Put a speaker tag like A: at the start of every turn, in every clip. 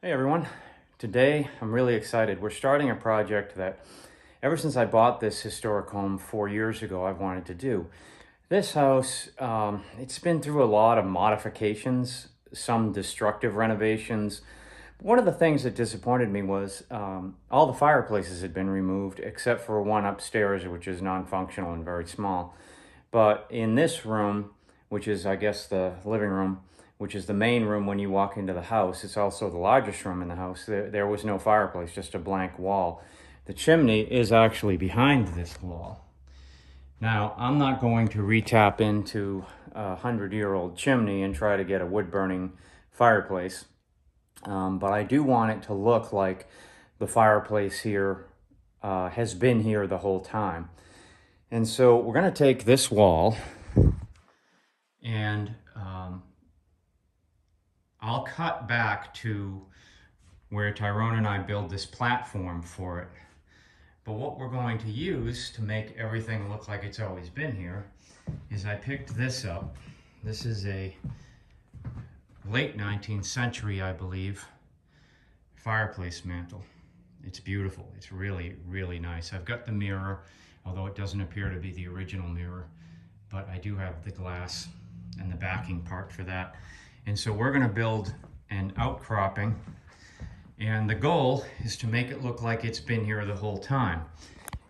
A: Hey everyone, today I'm really excited. We're starting a project that ever since I bought this historic home 4 years ago, I've wanted to do. This house, it's been through a lot of modifications, some destructive renovations. One of the things that disappointed me was all the fireplaces had been removed except for one upstairs, which is non-functional and very small. But in this room, which is, I guess, the living room, which is the main room when you walk into the house, it's also the largest room in the house. There was no fireplace, just a blank wall. The chimney is actually behind this wall. Now, I'm not going to re-tap into a 100-year-old chimney and try to get a wood-burning fireplace, but I do want it to look like the fireplace here has been here the whole time. And so we're going to take this wall and I'll cut back to where Tyrone and I build this platform for it. But what we're going to use to make everything look like it's always been here is I picked this up. This is a late 19th century, I believe, fireplace mantle. It's beautiful. It's really, really nice. I've got the mirror, although it doesn't appear to be the original mirror, but I do have the glass and the backing part for that. And so we're going to build an outcropping, and the goal is to make it look like it's been here the whole time.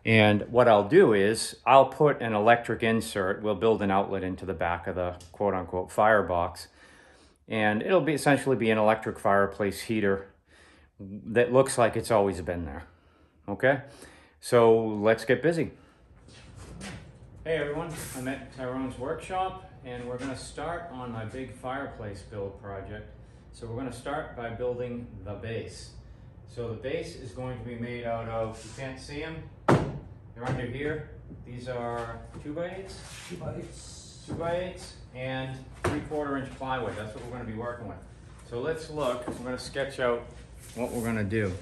A: And what I'll do is I'll put an electric insert. We'll build an outlet into the back of the quote-unquote firebox, and it'll be essentially be an electric fireplace heater that looks like it's always been there. Okay, so let's get busy. Hey everyone, I'm at Tyrone's workshop and we're going to start on my big fireplace build project. So we're going to start by building the base. So the base is going to be made out of, you can't see them, they're under here. These are 2x8s?
B: 2x8s.
A: 2x8s and 3/4 inch plywood. That's what we're going to be working with. So let's look, I'm going to sketch out what we're going to do.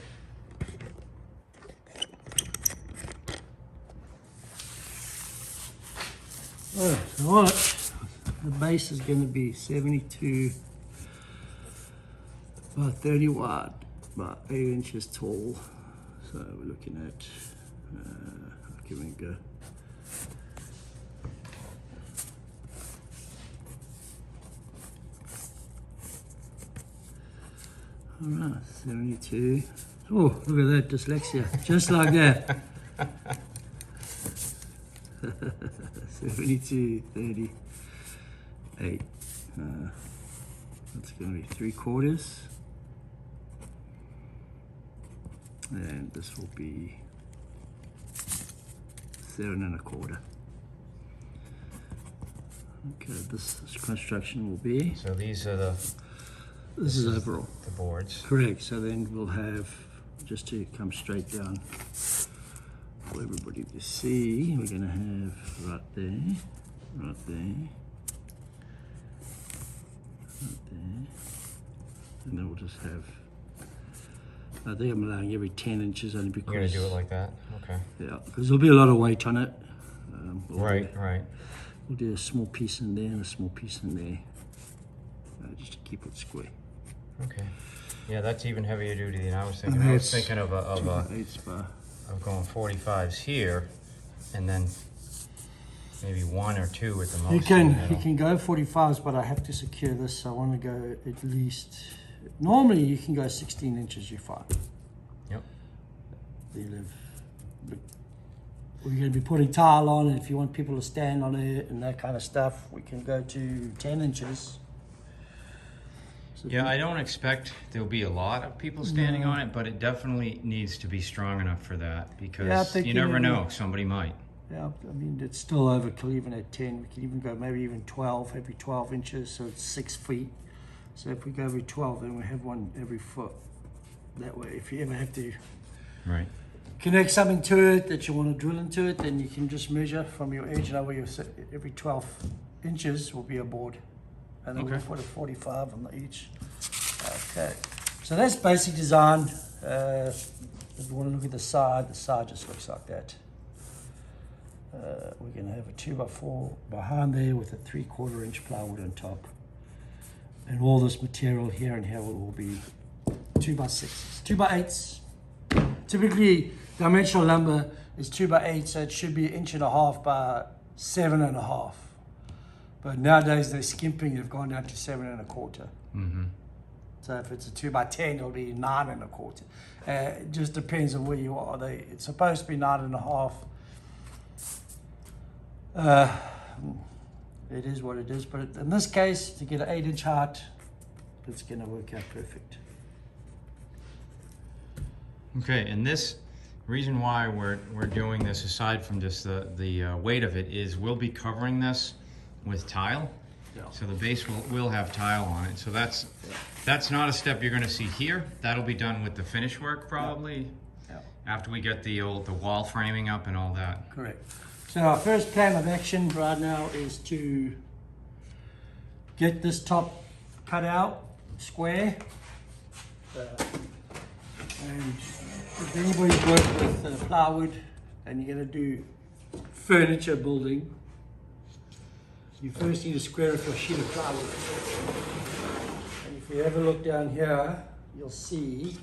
B: Alright, the base is going to be 72 by 30 wide, about 8 inches tall. So we're looking at, give it a go. Alright, 72. Oh, look at that dyslexia, just like that. 72, 38. That's going to be 3/4. And this will be 7 1/4. Okay, this construction will be.
A: So these are
B: This is overall.
A: the boards.
B: Correct. So then we'll have, just to come straight down for everybody to see, we're going to have right there, right there, right there, and then we'll just have, I think I'm allowing every 10 inches only because...
A: You're going to do it like that? Okay.
B: Yeah, because there'll be a lot of weight on it.
A: Right.
B: We'll do a small piece in there and a small piece in there, just to keep it square.
A: Okay. Yeah, that's even heavier duty than I was thinking.
B: And
A: I was
B: that's
A: thinking of
B: 2x8s bar.
A: going 45s here, and then maybe 1 or 2 at the most.
B: You
A: in the middle.
B: can go 45s, but I have to secure this, so I want to go at least, normally you can go 16 inches, you're fine.
A: Yep.
B: You live, but we're going to be putting tile on, and if you want people to stand on it and that kind of stuff, we can go to 10 inches. So
A: Yeah, I don't expect there'll be a lot of people standing on it, but it definitely needs to be strong enough for that,
B: Yeah, I
A: because
B: think
A: you
B: you
A: never
B: need-
A: know, somebody might.
B: Yeah, I mean, it's still overkill even at 10. We can even go maybe even 12, every 12 inches, so it's 6 feet. So if we go every 12, then we have one every foot. That way, if you ever have to
A: Right.
B: connect something to it that you want to drill into it, then you can just measure from your edge. Now where you set every 12 inches will be a board. And then we'll
A: Okay.
B: put a 45 on each. Okay, so that's basic design. If you want to look at the side just looks like that. We're going to have a 2x4 behind there with a 3/4 inch plywood on top. And all this material here and here will all be 2x6s, 2x8s. Typically, dimensional lumber is 2x8, so it should be 1.5 by 7.5. But nowadays they're skimping, they've gone down to 7.25. So if it's a 2x10, it'll be 9.25. It just depends on where you are. It's supposed to be 9.5. It is what it is, but in this case, to get an 8-inch height, it's going to work out perfect.
A: Okay, and this reason why we're doing this, aside from just the weight of it, is we'll be covering this with tile.
B: Yeah.
A: So the base will have tile on it. So that's not a step you're going to see here. That'll be done with the finish work probably.
B: Yeah.
A: After we get the wall framing up and all that.
B: Correct. So our first plan of action right now is to get this top cut out square. And if anybody's worked with plywood and you're going to do furniture building, you first need to square it for a sheet of plywood. And if you ever look down here, you'll see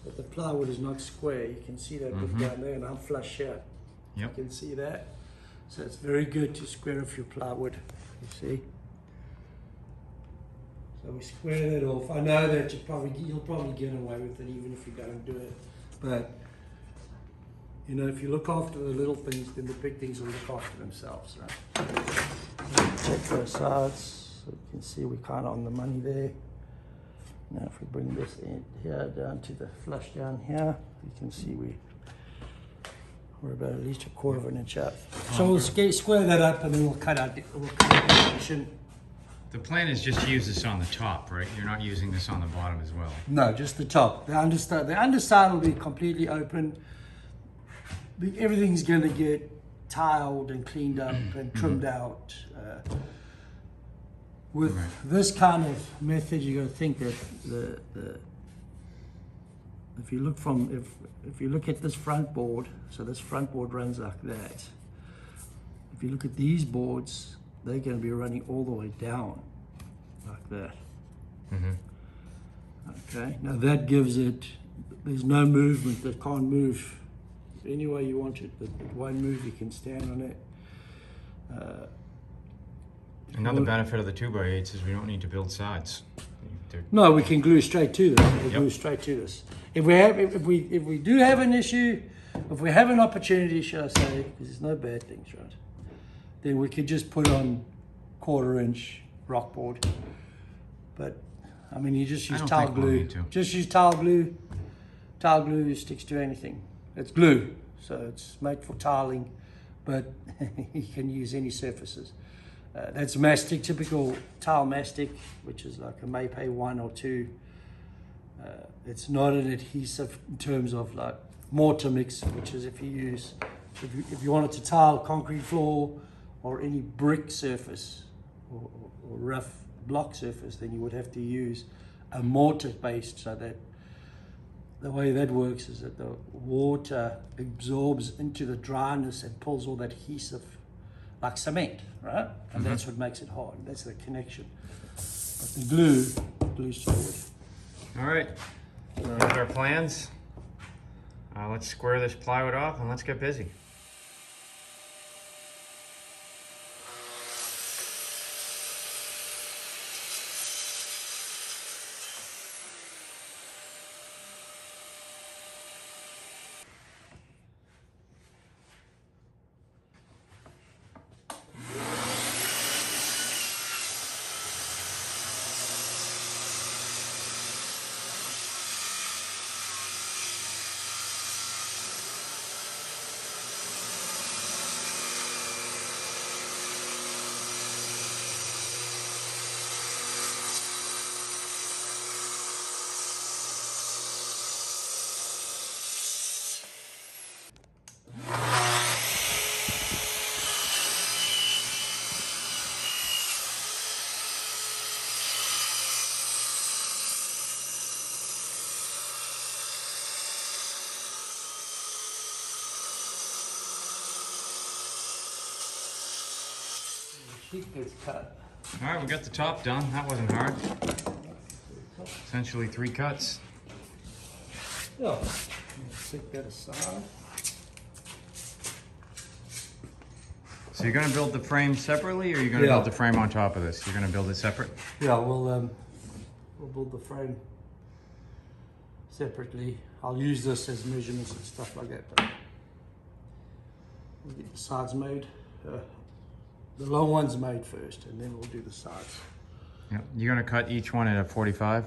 B: that the plywood is not square. You can see that bit down there, and I'm flush here.
A: Yep.
B: You can see that. So it's very good to square off your plywood, you see. So we square that off. I know that you'll probably get away with it even if you don't do it. But, you know, if you look after the little things, then the big things will look after themselves, right? Check both sides. So you can see we're kind of on the money there. Now if we bring this in here down to the flush down here, you can see we're about at least 1/4 inch out. So we'll square that up and then we'll cut out the section.
A: The plan is just to use this on the top, right? You're not using this on the bottom as well.
B: No, just the top. The underside will be completely open. Everything's going to get tiled and cleaned up and trimmed out. With this kind of method, you got to think that if you look at this front board, so this front board runs like that. If you look at these boards, they're going to be running all the way down like that. Okay, now that gives it, there's no movement, that can't move any way you want it. It won't move, you can stand on it.
A: Another benefit of the 2x8s is we don't need to build sides.
B: No, we can glue straight to this. We'll glue straight to this. If we do have an issue, if we have an opportunity, should I say, because there's no bad things, right? Then we could just put on 1/4 inch rock board. But I mean, you just use tile glue. Just use tile glue. Tile glue sticks to anything. It's glue, so it's made for tiling, but you can use any surfaces. That's mastic, typical tile mastic, which is like a Maypay 1 or 2. It's not an adhesive in terms of like mortar mix, which is if you wanted to tile concrete floor or any brick surface or rough block surface, then you would have to use a mortar based, so that the way that works is that the water absorbs into the dryness and pulls all that adhesive like cement, right? And that's what makes it hard. That's the connection. But the glue's forward.
A: All right, here's our plans. Let's square this plywood off and let's get busy.
B: Sheet gets cut.
A: All right, we got the top done. That wasn't hard.
B: Top
A: essentially 3 cuts.
B: Yeah. Take that aside.
A: So you're gonna build the frame separately, or you're gonna build the frame on top of this? You're gonna build it separate?
B: Yeah, we'll build the frame separately. I'll use this as measurements and stuff like that. But we'll get the sides made. The long one's made first, and then we'll do the sides.
A: Yeah. You're gonna cut each one at a 45?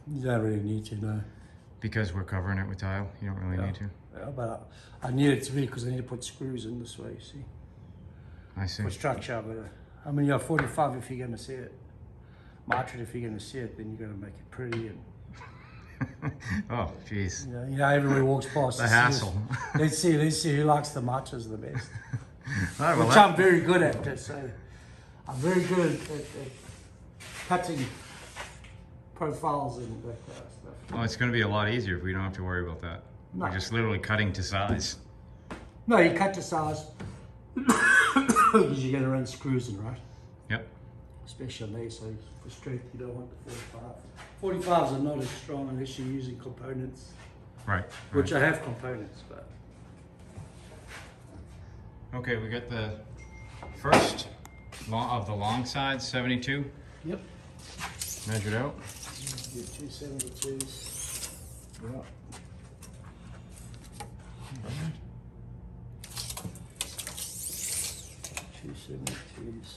B: You don't really need to, no.
A: Because we're covering it with tile, you don't really need to.
B: Yeah, but I need it to be because I need to put screws in this way, see?
A: I see.
B: For structure, but I mean, you're 45 if you're going to see it. March it if you're going to see it, then you're going to make it pretty. And
A: Oh, jeez.
B: you know, everybody walks past.
A: The hassle.
B: Let's see who likes the marches the best.
A: All right, well,
B: Which I'm very good at. So I'm very good at cutting profiles and that kind of stuff.
A: Oh, it's going to be a lot easier if we don't have to worry about that.
B: No.
A: We're just literally cutting to size.
B: No, you cut to size because you're going to run screws in, right?
A: Yep.
B: Especially on these, so for strength you don't want the 45. 45s are not as strong unless you're using components,
A: Right.
B: which I have components, but
A: Okay, we got the first of the long side, 72.
B: yep.
A: Measured out.
B: Get 272s. Yeah. Two 72s.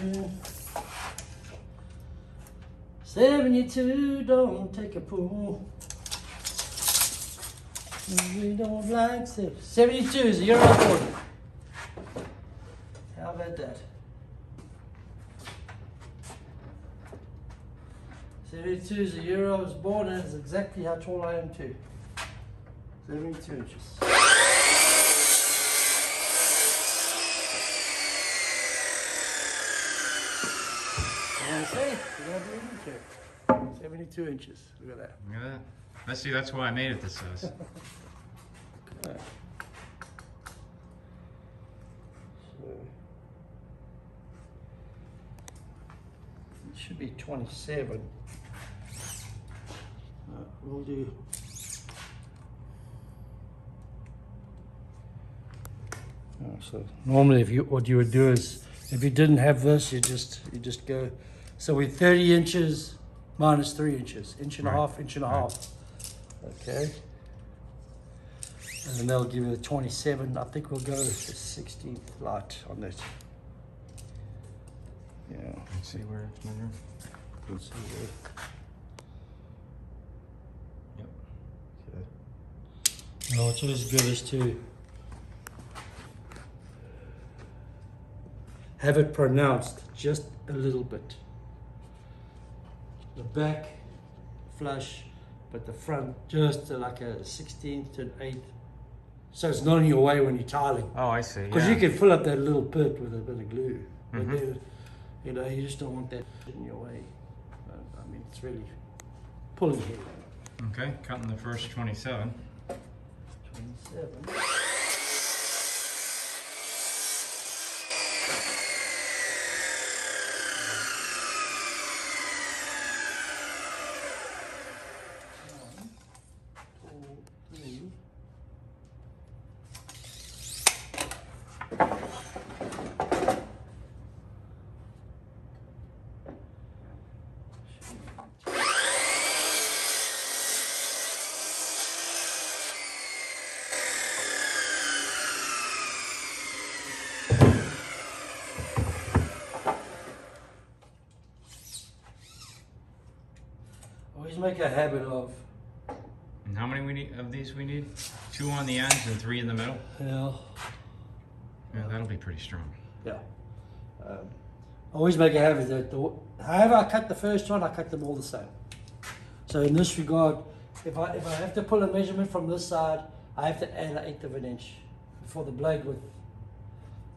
B: Yeah. 72, don't take a pull. We don't like 72 is a Euro board. How about that? 72 is a Euro. I was born and it's exactly how tall I am too. 72 inches. See, you don't believe me, check. 72 inches. Look at that.
A: Look at that. Let's see, that's why I made it this size.
B: Okay. So it should be 27. We'll do. So normally, what you would do is, if you didn't have this, you just go. So we're 30 inches minus 3 inches, inch and a half, inch and a half. Okay. And then they'll give you the 27. I think we'll go the 16th light on that. Yeah.
A: Let's see where it's measured.
B: Let's see there.
A: Yep.
B: Okay. No, it's always good is to have it pronounced just a little bit. The back flush, but the front just like a 16th to an 8th. So it's not in your way when you're tiling.
A: Oh, I see.
B: Because you can fill up that little pit with a bit of glue.
A: Mhm.
B: But then, you just don't want that in your way. I mean, it's really pulling here.
A: Okay, cutting the first 27.
B: 27. Always make a habit of,
A: And how many of these we need? 2 on the ends and 3 in the middle? Yeah, that'll be pretty strong.
B: Yeah. I always make a habit that however I cut the first one, I cut them all the same. So in this regard, if I have to pull a measurement from this side, I have to add 1/8 of an inch for the blade width.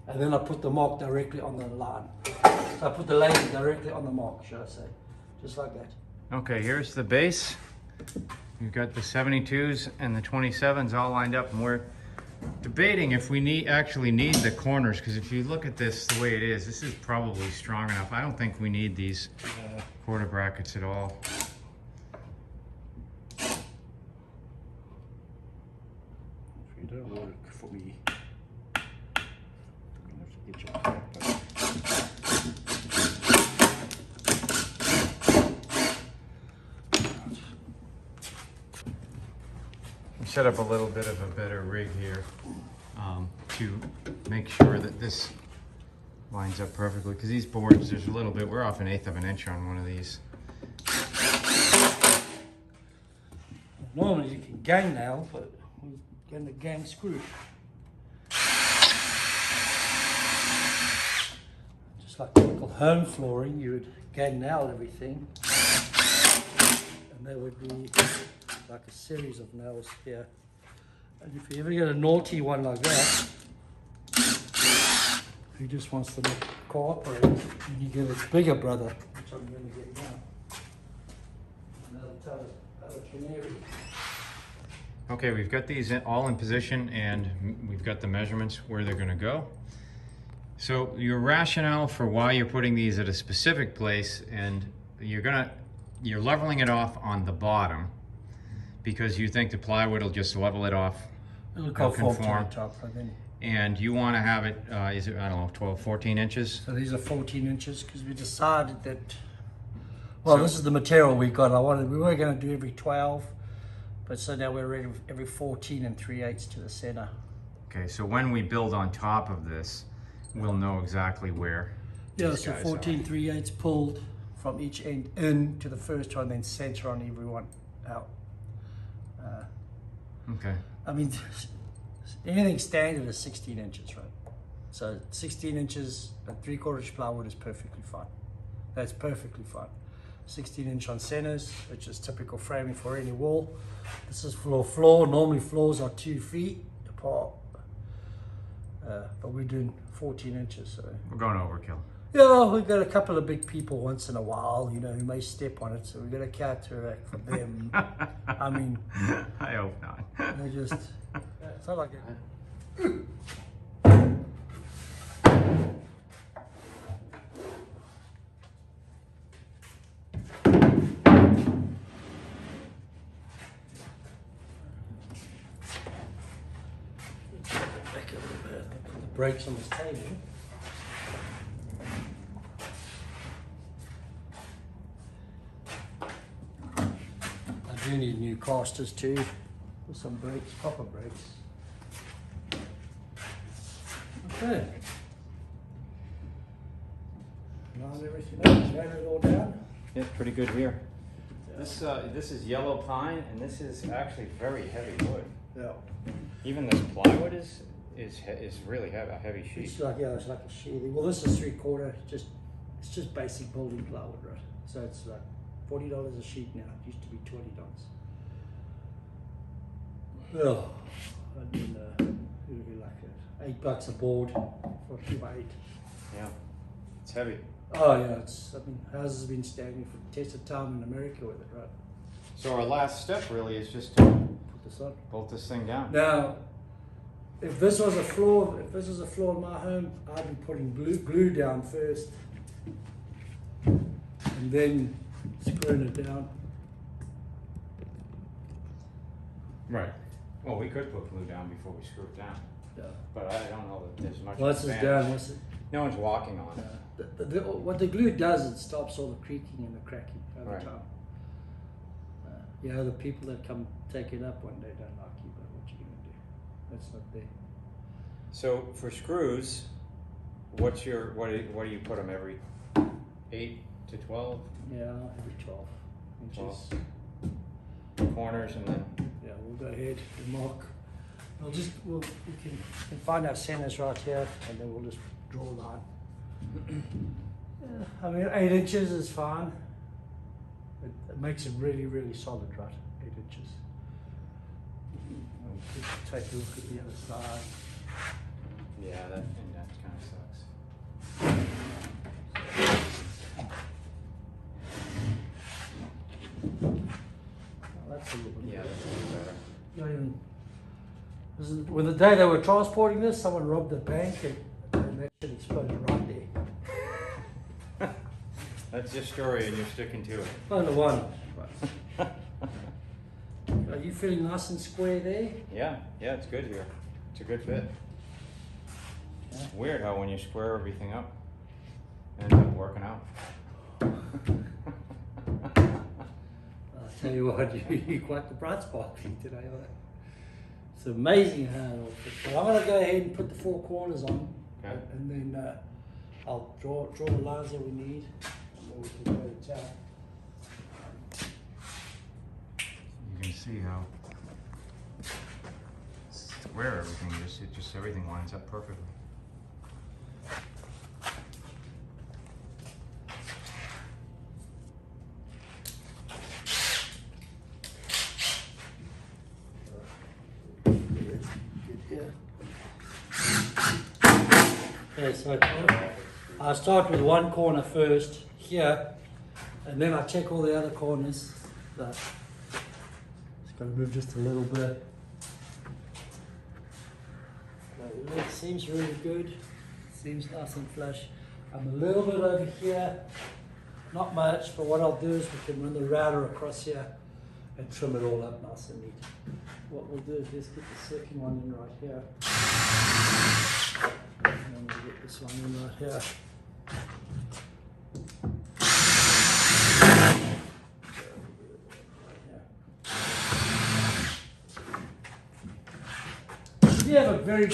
B: And then I put the mark directly on the line. So I put the laser directly on the mark, should I say. Just like that.
A: Okay, here's the base. You've got the 72s and the 27s all lined up, and we're debating if we actually need the corners, because if you look at this the way it is, this is probably strong enough. I don't think we need these quarter brackets at all.
B: If you don't work for me, I'm going to have to get your character.
A: Set up a little bit of a better rig here to make sure that this lines up perfectly, because these boards, there's a little bit, we're off 1/8 of an inch on one of these.
B: Normally you can gang nail, but we're going to gang screw. Just like typical home flooring, you would gang nail everything, and there would be like a series of nails here. And if you ever get a naughty one like that, who just wants to cooperate, and you get a bigger brother, which I'm going to get now. And that'll tell us how a canary.
A: Okay, we've got these all in position, and we've got the measurements where they're going to go. So your rationale for why you're putting these at a specific place, and you're leveling it off on the bottom because you think the plywood will just level it off.
B: It'll conform to the top, and then.
A: And you want to have it, is it, I don't know, 12, 14 inches?
B: So these are 14 inches because we decided that, well, this is the material we got. We were going to do every 12, but so now we're ready every 14 3/8 to the center.
A: Okay, so when we build on top of this, we'll know exactly where.
B: Yeah,
A: these
B: so
A: guys
B: 14 3/8 pulled from each end in to the first one, then center on everyone out.
A: Okay.
B: I mean, anything standard is 16 inches, right? So 16 inches at 3/4 inch plywood is perfectly fine. That's perfectly fine. 16 inch on centers, which is typical framing for any wall. This is floor. Normally floors are 2 feet apart, but we're doing 14 inches. So
A: We're going overkill.
B: yeah, we've got a couple of big people once in a while, you know, who may step on it, so we've got to counteract from them. I mean,
A: I hope not.
B: they just, it's not like it. Back a little bit, put the brakes on this table. I do need new casters too, with some brakes, proper brakes. Okay. Line everything up, line it all down.
A: Yeah, pretty good here. This is yellow pine, and this is actually very heavy wood.
B: Yeah.
A: Even this plywood is really a heavy sheet.
B: It's like, yeah, it's like a sheathing. Well, this is 3/4, it's just basic building plywood, right? So it's like $40 a sheet now. It used to be $20. Oh, I mean, who would be like that? $8 a board for 2x8.
A: Yeah, it's heavy.
B: Oh yeah, I mean, houses have been standing for test of time in America with it, right?
A: So our last step really is just to
B: Put this on.
A: bolt this thing down.
B: Now, if this was a floor in my home, I'd be putting glue down first, and then screwing it down.
A: Right. Well, we could put glue down before we screw it down,
B: Yeah.
A: but I don't know that there's much
B: Once it's
A: advantage.
B: down, once it,
A: No one's walking on it.
B: what the glue does, it stops all the creaking and the cracking over
A: Right.
B: time. You know, the people that come take it up one day don't like you, but what you gonna do? That's not there.
A: So for screws, what do you put them every 8 to 12
B: Yeah, every 12 inches.
A: corners, and then
B: Yeah, we'll go ahead and mark we can find our centers right here, and then we'll just draw a line. I mean, 8 inches is fine. It makes it really, really solid, right? 8 inches. We'll take a look at the other side.
A: Yeah, that kind of sucks.
B: That's a little bit
A: Yeah,
B: better.
A: that's a little better.
B: Not even, when the day they were transporting this, someone robbed the bank and that shit exploded right there.
A: That's your story and you're sticking to it.
B: Only one. Are you feeling nice and square there?
A: Yeah, it's good here. It's a good fit.
B: Yeah.
A: It's weird how when you square everything up, it ends up working out.
B: I'll tell you what, you're quite the bright spot for me today. It's amazing how it all fits. But I'm going to go ahead and put the 4 corners on,
A: Okay.
B: and then I'll draw the lines that we need, and then we can go to town.
A: You can see how square everything is. It just everything lines up perfectly.
B: Okay, so I start with one corner first here, and then I check all the other corners. Just got to move just a little bit. It seems really good. Seems nice and flush. I'm a little bit over here, not much, but what I'll do is we can run the router across here and trim it all up nice and neat. What we'll do is just get the second one in right here. And then we'll get this one in right here. If you have a very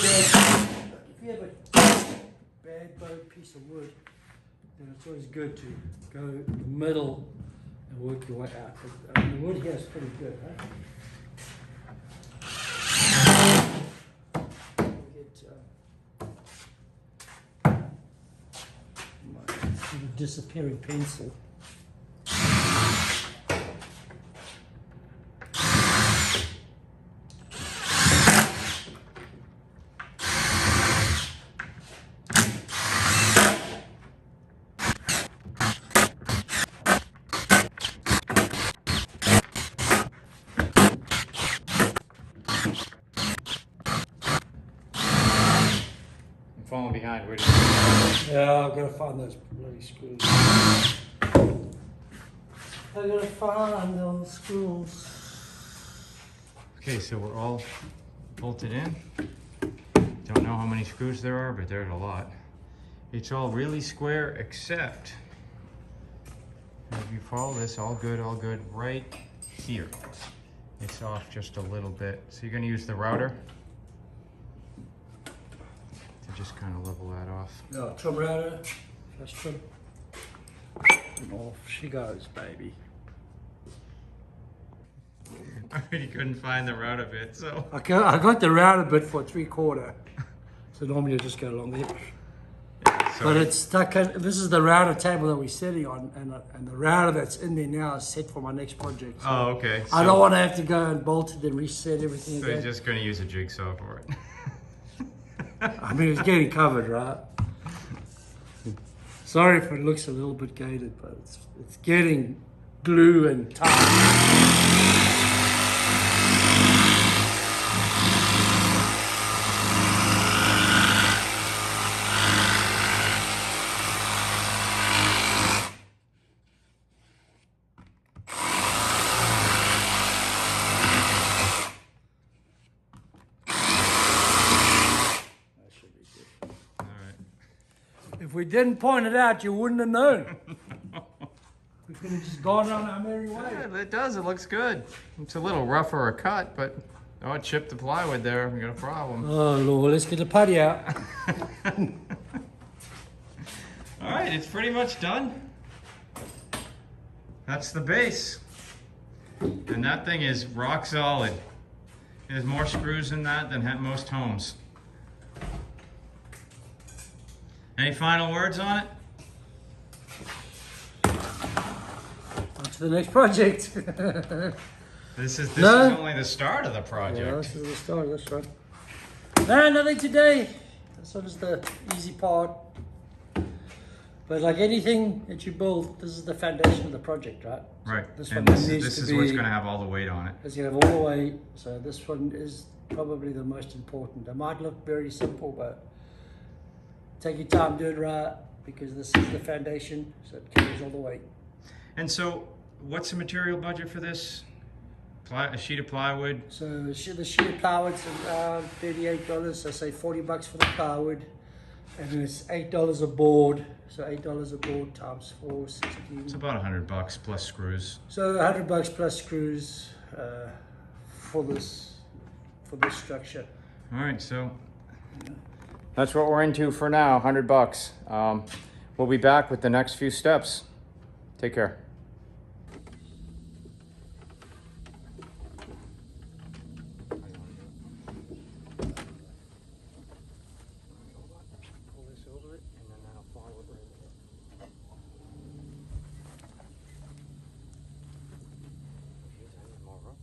B: bad bowed piece of wood, then it's always good to go in the middle and work your way out. I mean, the wood here is pretty good, right? We'll get disappearing pencil.
A: Falling behind, where do
B: Yeah, I've got to find those bloody screws. I've got to find those screws.
A: Okay, so we're all bolted in. Don't know how many screws there are, but there's a lot. It's all really square except, if you follow this, all good, right here. It's off just a little bit. So you're gonna use the router to just kind of level that off.
B: No, trim router. Just trim. And off she goes, baby.
A: I really couldn't find the router bit, so.
B: I got the router bit for 3/4. So normally I just go along there.
A: So
B: But it's stuck in, this is the router table that we're sitting on, and the router that's in there now is set for my next project. So
A: oh, okay.
B: I don't want to have to go and bolt it and reset everything
A: So
B: again.
A: you're just gonna use a jigsaw for it.
B: I mean, it's getting covered, right? Sorry if it looks a little bit gated, but it's getting glue and tight. If we didn't point it out, you wouldn't have known. We could have just gone on our merry way.
A: Yeah, it does. It looks good. It's a little rougher a cut, but oh, it chipped the plywood there. We got a problem.
B: Oh Lord, let's get the putty out.
A: All right, it's pretty much done. That's the base. And that thing is rock solid. There's more screws in that than most homes. Any final words on it?
B: On to the next project.
A: This is
B: No.
A: only the start of the
B: Yeah,
A: project.
B: this is the start, that's right. No, nothing today. This one is the easy part. But like anything that you build, this is the foundation of the project, right?
A: Right.
B: This
A: And
B: one
A: this
B: needs
A: is
B: to
A: what's
B: be-
A: going to have all the weight on it.
B: It's gonna have all the weight, so this one is probably the most important. It might look very simple, but take your time, do it right, because this is the foundation, so it carries all the weight.
A: And so, what's the material budget for this? A sheet of plywood.
B: So the sheet of plywood's around $38, so say $40 for the plywood, and then it's $8 a board. So $8 a board times 4, 16.
A: It's about $100 plus screws.
B: So $100 plus screws for this structure.
A: All right, so that's what we're into for now. $100. We'll be back with the next few steps. Take care. Pull this over it, and then that'll plywood right there. Jeez, I need more rope.